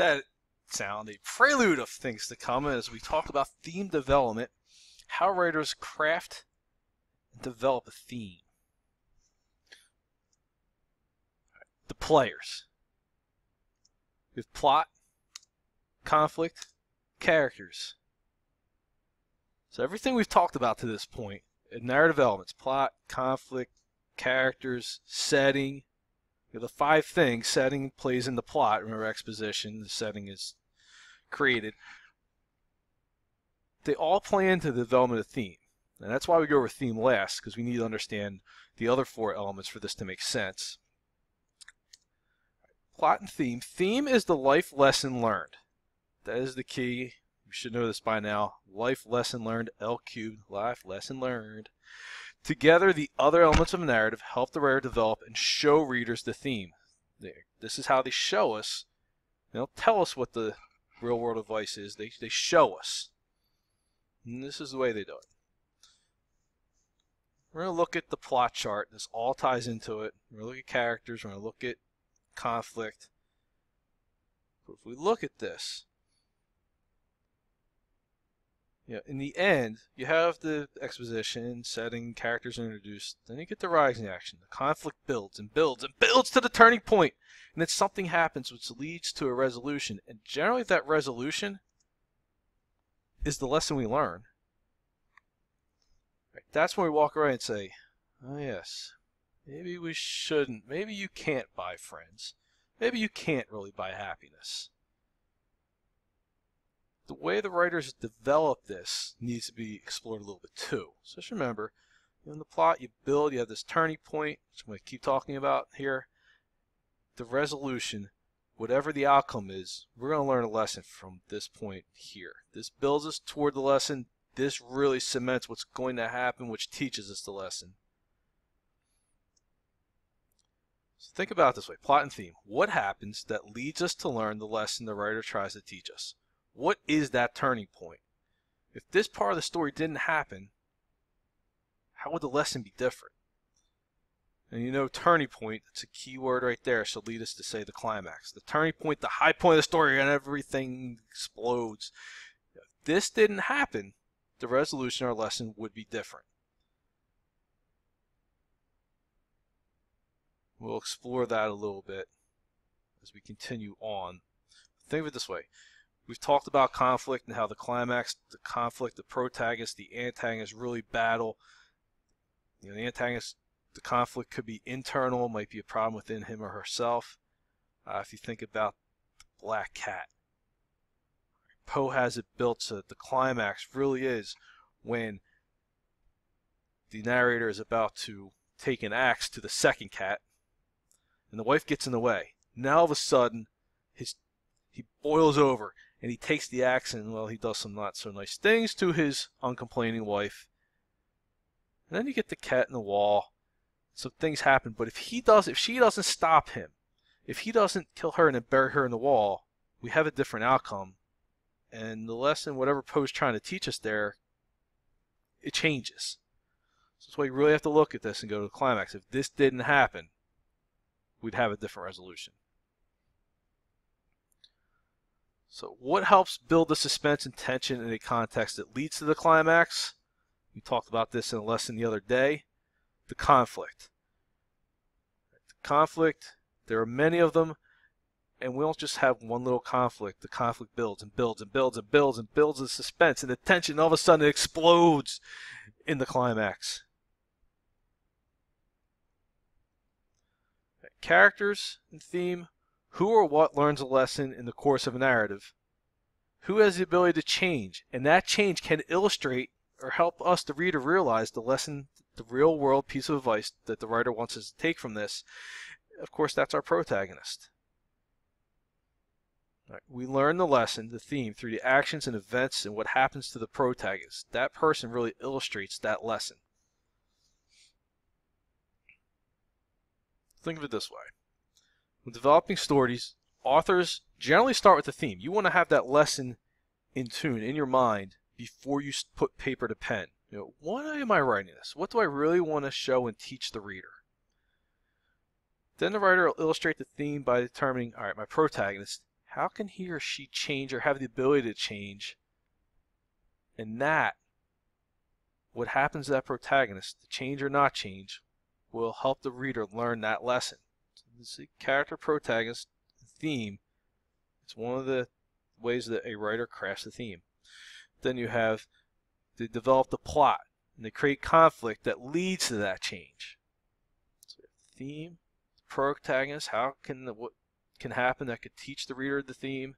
that sound a prelude of things to come as we talk about theme development, how writers craft and develop a theme. The players. We have plot, conflict, characters. So everything we've talked about to this point in narrative elements, plot, conflict, characters, setting, the 5 things. Setting plays in the plot. Remember, exposition, the setting is created. They all play into the development of theme. And that's why we go over theme last, because we need to understand the other 4 elements for this to make sense. Plot and theme. Theme is the life lesson learned. That is the key. You should know this by now. Life lesson learned, L cubed, life lesson learned. Together, the other elements of a narrative help the writer develop and show readers the theme. This is how they show us. They don't tell us what the real world advice is. They show us. And this is the way they do it. We're going to look at the plot chart. This all ties into it. We're going to look at characters. We're going to look at conflict. But if we look at this, in the end, you have the exposition, setting, characters are introduced. Then you get the rising action. The conflict builds and builds and builds to the turning point. And then something happens which leads to a resolution. And generally that resolution is the lesson we learn. Right, that's when we walk away and say, oh yes, maybe we shouldn't. Maybe you can't buy friends. Maybe you can't really buy happiness. The way the writers develop this needs to be explored a little bit too. So just remember, in the plot you build, you have this turning point, which I'm going to keep talking about here. The resolution, whatever the outcome is, we're going to learn a lesson from this point here. This builds us toward the lesson. This really cements what's going to happen, which teaches us the lesson. So think about it this way, plot and theme. What happens that leads us to learn the lesson the writer tries to teach us? What is that turning point? If this part of the story didn't happen, how would the lesson be different? And turning point, that's a key word right there, should lead us to say the climax. The turning point, the high point of the story, and everything explodes. If this didn't happen, the resolution or lesson would be different. We'll explore that a little bit as we continue on. Think of it this way. We've talked about conflict and how the climax, the conflict, the protagonist, the antagonist really battle. The antagonist, the conflict could be internal, might be a problem within him or herself. If you think about the black cat, Poe has it built so that the climax really is when the narrator is about to take an axe to the second cat, and the wife gets in the way. Now all of a sudden, he boils over. And he takes the axe and, well, he does some not so nice things to his uncomplaining wife. And then you get the cat in the wall. So things happen. But if she doesn't stop him, if he doesn't kill her and then bury her in the wall, we have a different outcome. And the lesson, whatever Poe's trying to teach us there, it changes. So that's why you really have to look at this and go to the climax. If this didn't happen, we'd have a different resolution. So what helps build the suspense and tension in a context that leads to the climax? We talked about this in a lesson the other day. The conflict. The conflict, there are many of them, and we don't just have one little conflict. The conflict builds and builds and builds and builds and builds the suspense and the tension, and all of a sudden it explodes in the climax. Characters and theme. Who or what learns a lesson in the course of a narrative? Who has the ability to change? And that change can illustrate or help us, the reader, realize the lesson, the real world piece of advice that the writer wants us to take from this. Of course, that's our protagonist. Right. We learn the lesson, the theme, through the actions and events and what happens to the protagonist. That person really illustrates that lesson. Think of it this way. When developing stories, authors generally start with the theme. You want to have that lesson in tune, in your mind, before you put paper to pen. Why am I writing this? What do I really want to show and teach the reader? Then the writer will illustrate the theme by determining, all right, my protagonist, how can he or she change or have the ability to change? And that, what happens to that protagonist, to change or not change, will help the reader learn that lesson. So this is a character protagonist theme. It's one of the ways that a writer crafts a theme. Then you have they develop the plot and they create conflict that leads to that change. So theme, protagonist, what can happen that could teach the reader the theme?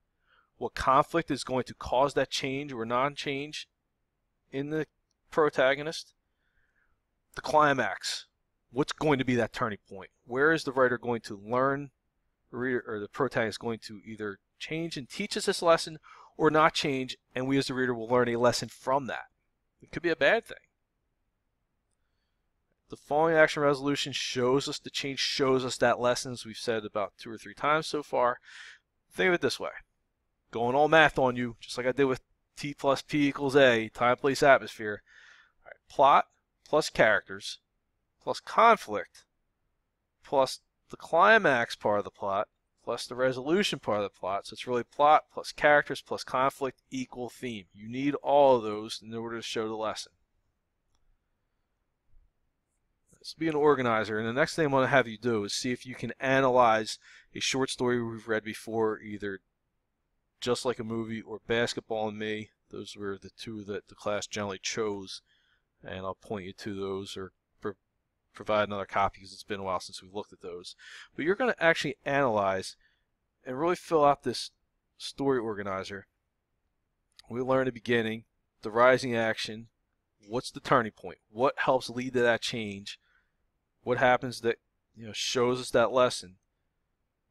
What conflict is going to cause that change or non-change in the protagonist? The climax. What's going to be that turning point? Where is the writer going to learn, the reader or the protagonist going to either change and teach us this lesson or not change, and we as the reader will learn a lesson from that? It could be a bad thing. The following action resolution shows us the change, shows us that lesson, as we've said about 2 or 3 times so far. Think of it this way. Going all math on you, just like I did with T plus P equals A, time, place, atmosphere. All right, plot plus characters plus conflict plus the climax part of the plot plus the resolution part of the plot. So it's really plot plus characters plus conflict equal theme. You need all of those in order to show the lesson. Let's be an organizer, and the next thing I'm going to have you do is see if you can analyze a short story we've read before, either Just Like a Movie or Basketball and Me. Those were the two that the class generally chose, and I'll point you to those or provide another copy because it's been a while since we've looked at those. But you're going to actually analyze and really fill out this story organizer. We learn at the beginning the rising action. What's the turning point? What helps lead to that change? What happens that shows us that lesson?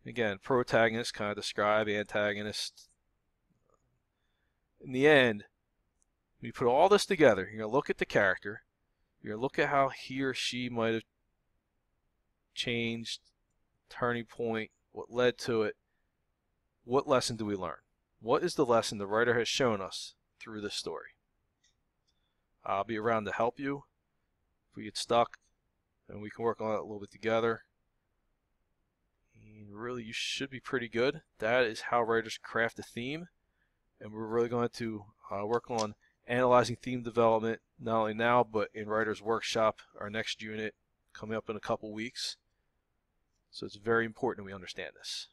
Again, protagonist, kind of describe, antagonist. In the end, when you put all this together, you're going to look at the character. You're going to look at how he or she might have changed, turning point, what led to it. What lesson do we learn? What is the lesson the writer has shown us through this story? I'll be around to help you if we get stuck, and we can work on it a little bit together. And really, you should be pretty good. That is how writers craft a theme, and we're really going to work on analyzing theme development, not only now, but in Writer's Workshop, our next unit coming up in a couple weeks. So it's very important that we understand this.